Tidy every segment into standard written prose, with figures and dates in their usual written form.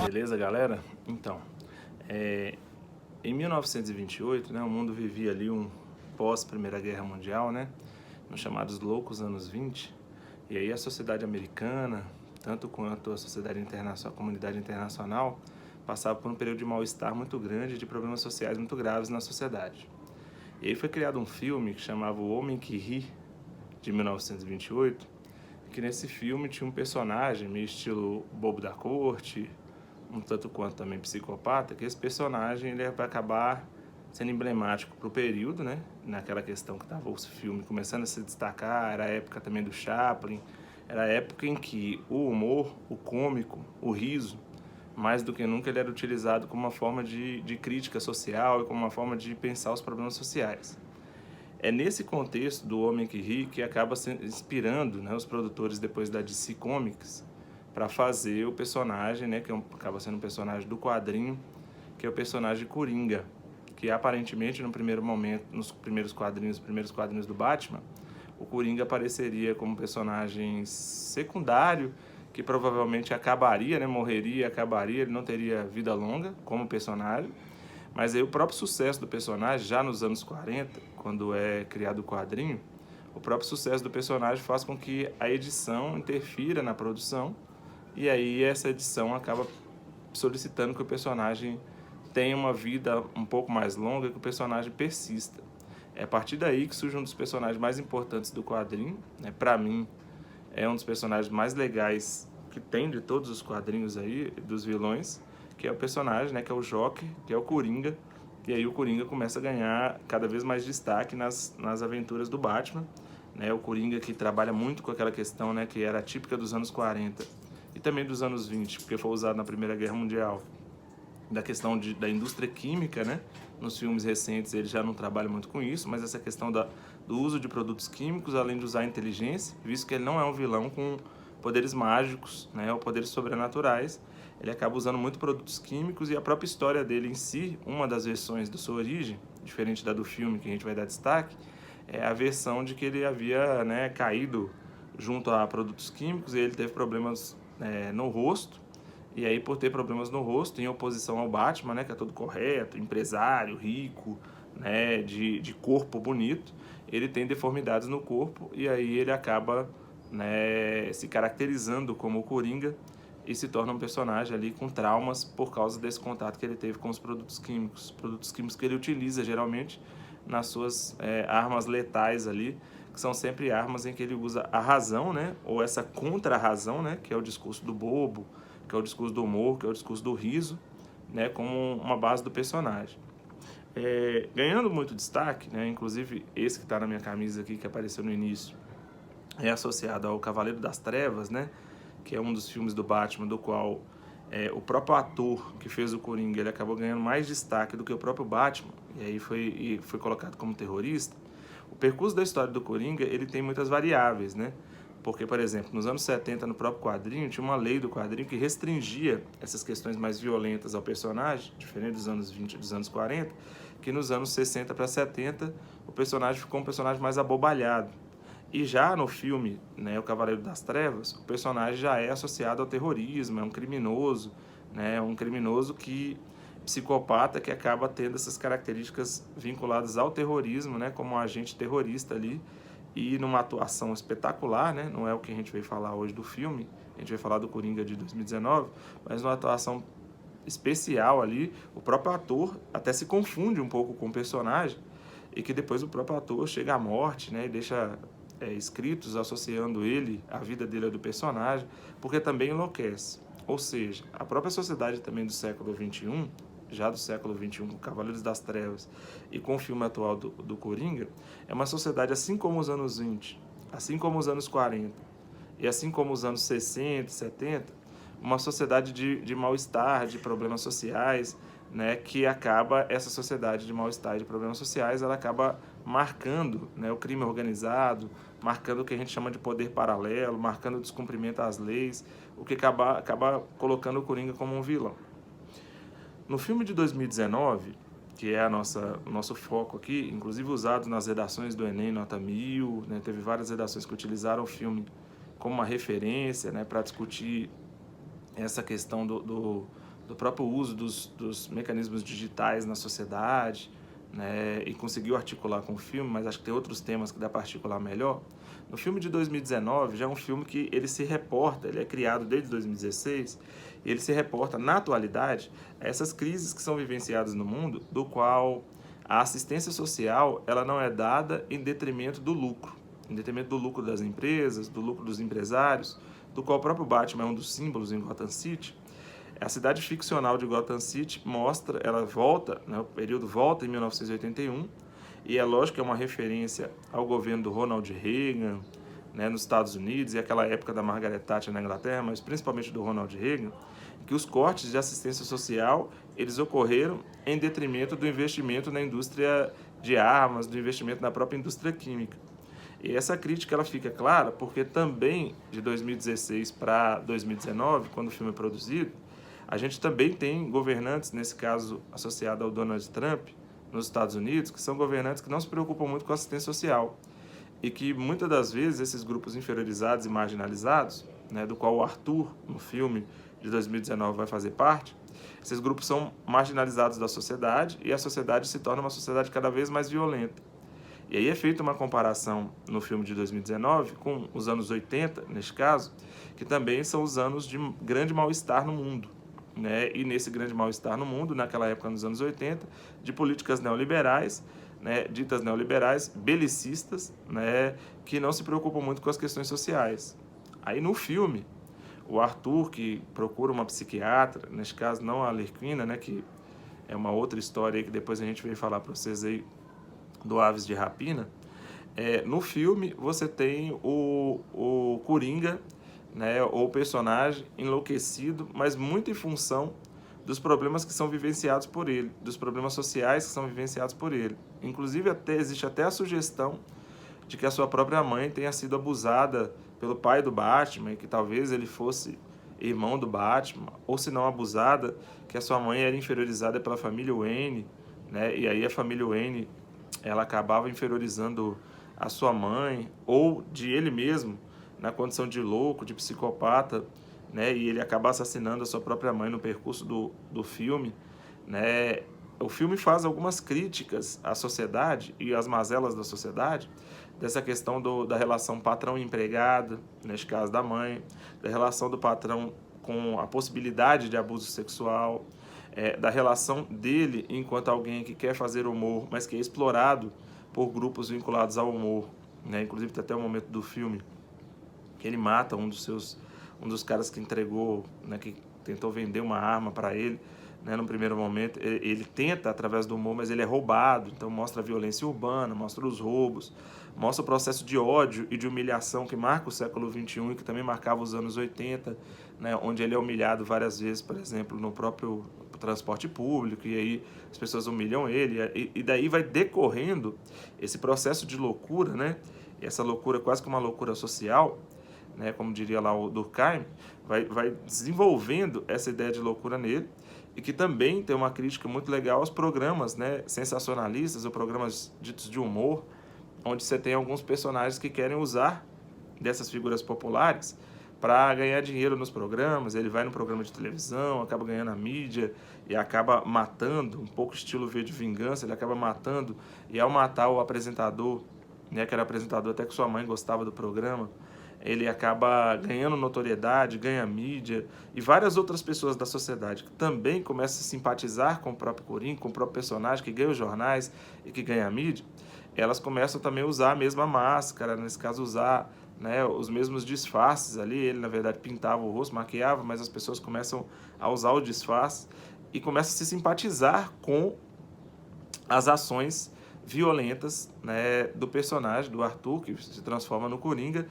Beleza, galera? Então, em 1928, né, o mundo vivia ali um pós-Primeira Guerra Mundial, né, nos chamados loucos anos 20, e aí a sociedade americana, tanto quanto a sociedade internacional, a comunidade internacional, passava por um período de mal-estar muito grande, de problemas sociais muito graves na sociedade. E aí foi criado um filme que chamava O Homem que Ri, de 1928, que nesse filme tinha um personagem meio estilo bobo da corte, um tanto quanto também psicopata, que esse personagem ele vai acabar sendo emblemático para o período, né? Naquela questão que estava o filme começando a se destacar, era a época também do Chaplin, era a época em que o humor, o cômico, o riso, mais do que nunca ele era utilizado como uma forma de crítica social e como uma forma de pensar os problemas sociais. É nesse contexto do Homem que Ri que acaba inspirando, né, os produtores depois da DC Comics para fazer o personagem, né, que acaba sendo um personagem do quadrinho, que é o personagem Coringa, que aparentemente no primeiro momento, nos primeiros quadrinhos do Batman, o Coringa apareceria como personagem secundário, que provavelmente acabaria, né, morreria, acabaria, ele não teria vida longa como personagem. Mas aí o próprio sucesso do personagem, já nos anos 40, quando é criado o quadrinho, o próprio sucesso do personagem faz com que a edição interfira na produção, e aí essa edição acaba solicitando que o personagem tenha uma vida um pouco mais longa, que o personagem persista. É a partir daí que surge um dos personagens mais importantes do quadrinho, né? Para mim, é um dos personagens mais legais que tem de todos os quadrinhos aí, dos vilões, que é o personagem, né, que é o Joker, que é o Coringa, e aí o Coringa começa a ganhar cada vez mais destaque nas aventuras do Batman, né, o Coringa que trabalha muito com aquela questão, né, que era típica dos anos 40 e também dos anos 20, porque foi usado na Primeira Guerra Mundial, da questão da indústria química, né, nos filmes recentes ele já não trabalha muito com isso, mas essa questão do uso de produtos químicos, além de usar a inteligência, visto que ele não é um vilão com poderes mágicos, né, ou poderes sobrenaturais, ele acaba usando muito produtos químicos, e a própria história dele em si, uma das versões da sua origem, diferente da do filme que a gente vai dar destaque, é a versão de que ele havia, né, caído junto a produtos químicos e ele teve problemas no rosto, e aí por ter problemas no rosto, em oposição ao Batman, né, que é todo correto, empresário, rico, né, de corpo bonito, ele tem deformidades no corpo, e aí ele acaba, né, se caracterizando como o Coringa e se torna um personagem ali com traumas por causa desse contato que ele teve com os produtos químicos que ele utiliza geralmente nas suas armas letais ali, que são sempre armas em que ele usa a razão, né, ou essa contra-razão, né, que é o discurso do bobo, que é o discurso do humor, que é o discurso do riso, né, como uma base do personagem. Ganhando muito destaque, né, inclusive esse que está na minha camisa aqui, que apareceu no início, é associado ao Cavaleiro das Trevas, né, que é um dos filmes do Batman, do qual o próprio ator que fez o Coringa, ele acabou ganhando mais destaque do que o próprio Batman, e aí foi colocado como terrorista. O percurso da história do Coringa, ele tem muitas variáveis, né? Porque, por exemplo, nos anos 70, no próprio quadrinho, tinha uma lei do quadrinho que restringia essas questões mais violentas ao personagem, diferente dos anos 20 e dos anos 40, que nos anos 60 para 70, o personagem ficou um personagem mais abobalhado. E já no filme, né, O Cavaleiro das Trevas, o personagem já é associado ao terrorismo, é um criminoso, né, um criminoso psicopata que acaba tendo essas características vinculadas ao terrorismo, né, como um agente terrorista ali, e numa atuação espetacular, né, não é o que a gente veio falar hoje do filme, a gente vai falar do Coringa de 2019, mas numa atuação especial ali, o próprio ator até se confunde um pouco com o personagem, e que depois o próprio ator chega à morte, né, e deixa escritos associando ele, a vida dele a do personagem, porque também enlouquece. Ou seja, a própria sociedade também do século XXI, já do século XXI, com Cavaleiros das Trevas e com o filme atual do Coringa, é uma sociedade assim como os anos 20, assim como os anos 40 e assim como os anos 60, 70, uma sociedade de mal-estar, de problemas sociais, né, que acaba, essa sociedade de mal-estar e de problemas sociais, ela acaba marcando, né, o crime organizado, marcando o que a gente chama de poder paralelo, marcando o descumprimento às leis, o que acaba colocando o Coringa como um vilão. No filme de 2019, que é o nosso foco aqui, inclusive usado nas redações do Enem Nota 1000, né? Teve várias redações que utilizaram o filme como uma referência, né, para discutir essa questão do próprio uso dos mecanismos digitais na sociedade, né, e conseguiu articular com o filme, mas acho que tem outros temas que dá para articular melhor. No filme de 2019, já é um filme que ele se reporta, ele é criado desde 2016, e ele se reporta na atualidade a essas crises que são vivenciadas no mundo, do qual a assistência social ela não é dada em detrimento do lucro, em detrimento do lucro das empresas, do lucro dos empresários, do qual o próprio Batman é um dos símbolos em Gotham City. A cidade ficcional de Gotham City mostra, ela volta, né, o período volta em 1981, e é lógico que é uma referência ao governo do Ronald Reagan, né, nos Estados Unidos, e aquela época da Margaret Thatcher na Inglaterra, mas principalmente do Ronald Reagan, que os cortes de assistência social, eles ocorreram em detrimento do investimento na indústria de armas, do investimento na própria indústria química. E essa crítica ela fica clara porque também de 2016 para 2019, quando o filme é produzido, a gente também tem governantes, nesse caso associado ao Donald Trump, nos Estados Unidos, que são governantes que não se preocupam muito com a assistência social e que muitas das vezes esses grupos inferiorizados e marginalizados, né, do qual o Arthur, no filme de 2019, vai fazer parte, esses grupos são marginalizados da sociedade e a sociedade se torna uma sociedade cada vez mais violenta. E aí é feita uma comparação no filme de 2019 com os anos 80, neste caso, que também são os anos de grande mal-estar no mundo. Né? E nesse grande mal-estar no mundo, naquela época, nos anos 80, de políticas neoliberais, né, ditas neoliberais, belicistas, né, que não se preocupam muito com as questões sociais. Aí no filme, o Arthur, que procura uma psiquiatra, neste caso não a Arlequina, né, que é uma outra história aí que depois a gente veio falar para vocês aí do Aves de Rapina, no filme você tem o Coringa, né, ou o personagem enlouquecido, mas muito em função dos problemas que são vivenciados por ele, dos problemas sociais que são vivenciados por ele. Inclusive existe até a sugestão de que a sua própria mãe tenha sido abusada pelo pai do Batman, e que talvez ele fosse irmão do Batman, ou se não abusada, que a sua mãe era inferiorizada pela família Wayne, né, e aí a família Wayne ela acabava inferiorizando a sua mãe, ou de ele mesmo, na condição de louco, de psicopata, né, e ele acaba assassinando a sua própria mãe no percurso do filme, né. O filme faz algumas críticas à sociedade e às mazelas da sociedade, dessa questão da relação patrão-empregado, neste caso da mãe, da relação do patrão com a possibilidade de abuso sexual, da relação dele enquanto alguém que quer fazer humor, mas que é explorado por grupos vinculados ao humor, né? Inclusive tem até o momento do filme que ele mata um dos caras que entregou, né, que tentou vender uma arma para ele, né, no primeiro momento. Ele tenta através do humor, mas ele é roubado, então mostra a violência urbana, mostra os roubos, mostra o processo de ódio e de humilhação que marca o século XXI e que também marcava os anos 80, né, onde ele é humilhado várias vezes, por exemplo, no próprio transporte público, e aí as pessoas humilham ele, e daí vai decorrendo esse processo de loucura, né, e essa loucura quase que uma loucura social, né, como diria lá o Durkheim, vai desenvolvendo essa ideia de loucura nele, e que também tem uma crítica muito legal aos programas, né, sensacionalistas ou programas ditos de humor, onde você tem alguns personagens que querem usar dessas figuras populares para ganhar dinheiro nos programas. Ele vai no programa de televisão, acaba ganhando a mídia e acaba matando, um pouco estilo V de Vingança, ele acaba matando, e ao matar o apresentador, né, que era apresentador até que sua mãe gostava do programa, ele acaba ganhando notoriedade, ganha mídia, e várias outras pessoas da sociedade que também começam a simpatizar com o próprio Coringa, com o próprio personagem que ganha os jornais e que ganha a mídia, elas começam também a usar a mesma máscara, nesse caso usar, né, os mesmos disfarces ali. Ele na verdade pintava o rosto, maquiava, mas as pessoas começam a usar o disfarce e começam a se simpatizar com as ações violentas, né, do personagem, do Arthur, que se transforma no Coringa,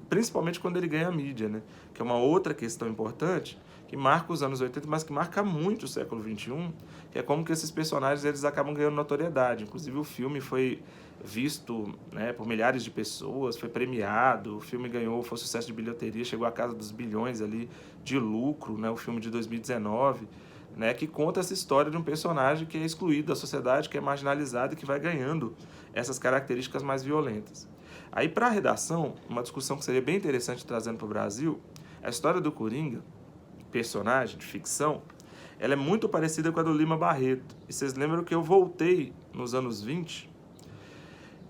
principalmente quando ele ganha a mídia, né? Que é uma outra questão importante, que marca os anos 80, mas que marca muito o século XXI, que é como que esses personagens eles acabam ganhando notoriedade. Inclusive o filme foi visto, né, por milhares de pessoas, foi premiado, o filme ganhou, foi sucesso de bilheteria, chegou à casa dos bilhões ali de lucro, né, o filme de 2019, né, que conta essa história de um personagem que é excluído da sociedade, que é marginalizado e que vai ganhando essas características mais violentas. Aí, para a redação, uma discussão que seria bem interessante trazendo para o Brasil, a história do Coringa, personagem de ficção, ela é muito parecida com a do Lima Barreto. E vocês lembram que eu voltei nos anos 20,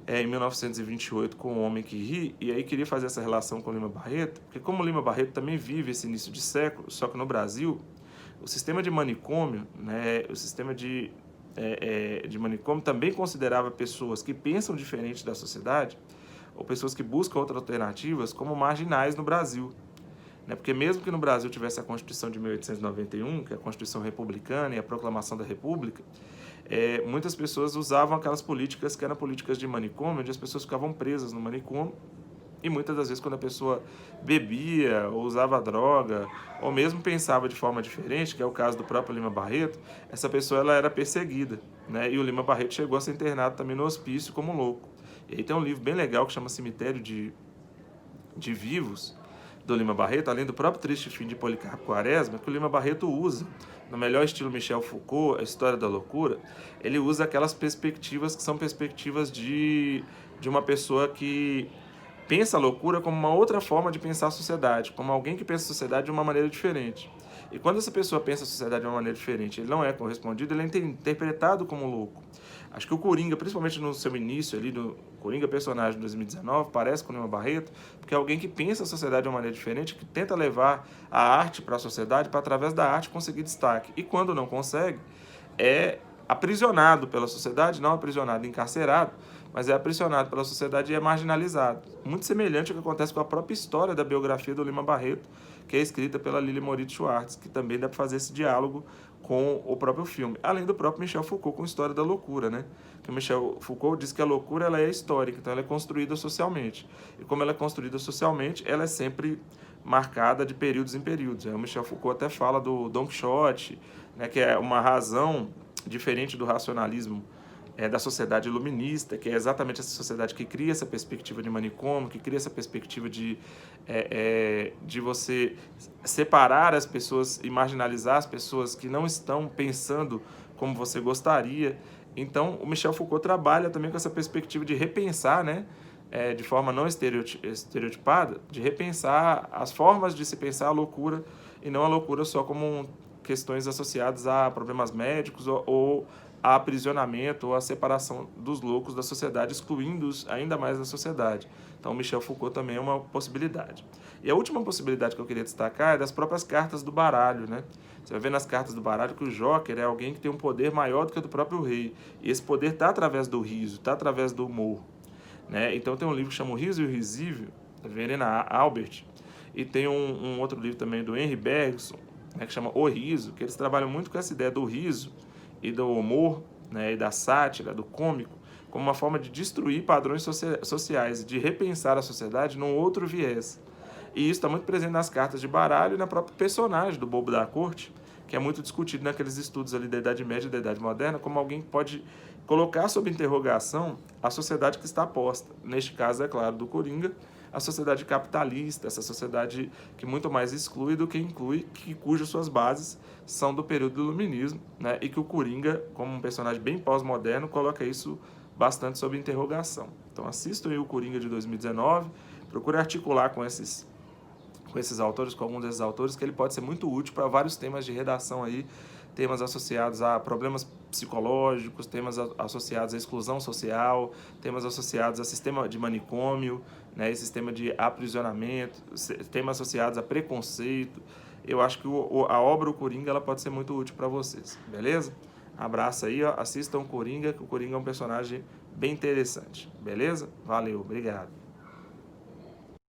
em 1928, com O Homem que Ri, e aí queria fazer essa relação com o Lima Barreto, porque como o Lima Barreto também vive esse início de século, só que no Brasil, o sistema de manicômio, né, o sistema de manicômio também considerava pessoas que pensam diferente da sociedade, ou pessoas que buscam outras alternativas, como marginais no Brasil. Né? Porque mesmo que no Brasil tivesse a Constituição de 1891, que é a Constituição Republicana e a Proclamação da República, muitas pessoas usavam aquelas políticas que eram políticas de manicômio, onde as pessoas ficavam presas no manicômio, e muitas das vezes quando a pessoa bebia, ou usava droga, ou mesmo pensava de forma diferente, que é o caso do próprio Lima Barreto, essa pessoa ela era perseguida, né? E o Lima Barreto chegou a ser internado também no hospício como louco. E aí tem um livro bem legal que chama Cemitério de Vivos, do Lima Barreto, além do próprio Triste Fim de Policarpo Quaresma, que o Lima Barreto usa, no melhor estilo Michel Foucault, A História da Loucura, ele usa aquelas perspectivas que são perspectivas de uma pessoa que pensa a loucura como uma outra forma de pensar a sociedade, como alguém que pensa a sociedade de uma maneira diferente. E quando essa pessoa pensa a sociedade de uma maneira diferente, ele não é correspondido, ele é interpretado como louco. Acho que o Coringa, principalmente no seu início ali, do Coringa personagem de 2019, parece com o Lima Barreto, porque é alguém que pensa a sociedade de uma maneira diferente, que tenta levar a arte para a sociedade, para através da arte conseguir destaque. E quando não consegue, é aprisionado pela sociedade, não aprisionado, encarcerado, mas é aprisionado pela sociedade e é marginalizado. Muito semelhante ao que acontece com a própria história da biografia do Lima Barreto, que é escrita pela Lili Moritz Schwartz, que também dá para fazer esse diálogo com o próprio filme. Além do próprio Michel Foucault com a História da Loucura, né? Que o Michel Foucault diz que a loucura ela é histórica, então ela é construída socialmente. E como ela é construída socialmente, ela é sempre marcada de períodos em períodos. O Michel Foucault até fala do Don Quixote, né, que é uma razão diferente do racionalismo da sociedade iluminista, que é exatamente essa sociedade que cria essa perspectiva de manicômio, que cria essa perspectiva de você separar as pessoas e marginalizar as pessoas que não estão pensando como você gostaria. Então, o Michel Foucault trabalha também com essa perspectiva de repensar, né, de forma não estereotipada, de repensar as formas de se pensar a loucura, e não a loucura só como questões associadas a problemas médicos ou a aprisionamento ou a separação dos loucos da sociedade, excluindo-os ainda mais da sociedade. Então, Michel Foucault também é uma possibilidade. E a última possibilidade que eu queria destacar é das próprias cartas do baralho, né? Você vai ver nas cartas do baralho que o Joker é alguém que tem um poder maior do que o do próprio rei. E esse poder está através do riso, está através do humor, né? Então tem um livro que chama O Riso e o Risível, da Verena Albert, e tem um outro livro também do Henry Bergson, né, que chama O Riso, que eles trabalham muito com essa ideia do riso e do humor, né, e da sátira, do cômico, como uma forma de destruir padrões sociais, de repensar a sociedade num outro viés. E isso está muito presente nas cartas de baralho e na própria personagem do Bobo da Corte, que é muito discutido naqueles estudos ali da Idade Média e da Idade Moderna, como alguém que pode colocar sob interrogação a sociedade que está posta. Neste caso, é claro, do Coringa, a sociedade capitalista, essa sociedade que muito mais exclui do que inclui, cujas suas bases são do período do Iluminismo, né? E que o Coringa, como um personagem bem pós-moderno, coloca isso bastante sob interrogação. Então assistam aí o Coringa de 2019, procure articular com esses autores, com alguns desses autores, que ele pode ser muito útil para vários temas de redação aí, temas associados a problemas psicológicos, temas associados à exclusão social, temas associados a sistema de manicômio, né, sistema de aprisionamento, temas associados a preconceito. Eu acho que a obra O Coringa ela pode ser muito útil para vocês, beleza? Abraço aí, ó, assistam o Coringa, que o Coringa é um personagem bem interessante, beleza? Valeu, obrigado.